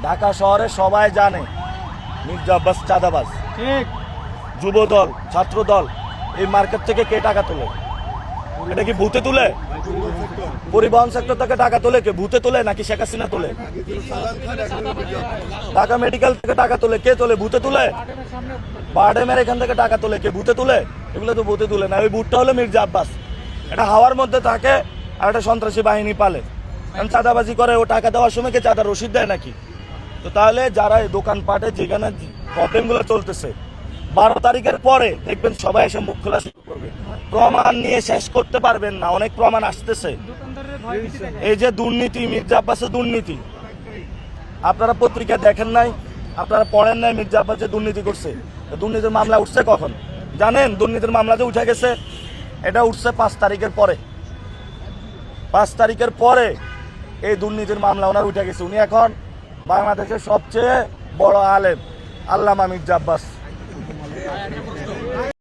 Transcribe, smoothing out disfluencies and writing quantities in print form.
ঢাকা শহরে সবাই জানে মির্জা আব্বাস চাঁদাবাজ। ঠিক। যুব দল, ছাত্র দল, এই মার্কেট থেকে কে টাকা তোলে? এটা কি ভূতে তুলে? পরিবহন সেক্টর থেকে টাকা তোলে কে? ভূতে তোলে নাকি শেখ হাসিনা তোলে? ঢাকা মেডিকেল থেকে টাকা তোলে কে? তোলে ভূতে তুলে? বারডেমের এখান থেকে টাকা তোলে কে? ভূতে তুলে? এগুলো তো ভূতে তুলে না। ওই ভূতটা হলো মির্জা আব্বাস। এটা হাওয়ার মধ্যে থাকে আর একটা সন্ত্রাসী বাহিনী পালে। কারণ চাঁদাবাজি করে, ও টাকা দেওয়ার সময় কে চাঁদা রসিদ দেয় নাকি? তো তাহলে যারা এই দোকানপাটে যেখানে প্রবলেমগুলো চলতেছে 12 তারিখের পরে দেখবেন সবাই এসে মুখ খোলা শুরু করবে। প্রমাণ নিয়ে শেষ করতে পারবেন না, অনেক প্রমাণ আসতেছে। এই যে দুর্নীতি, মির্জা আব্বাসের দুর্নীতি, আপনারা পত্রিকা দেখেন নাই, আপনারা পড়েন নাই মির্জা আব্বাস যে দুর্নীতি করছে। দুর্নীতির মামলা উঠছে কখন জানেন? দুর্নীতির মামলা যে উঠে গেছে এটা উঠছে 5 তারিখের পরে। 5 তারিখের পরে এই দুর্নীতির মামলা ওনার উঠে গেছে। উনি এখন বাংলাদেশের সবচেয়ে বড় আলেম আল্লামা মির্জা আব্বাস।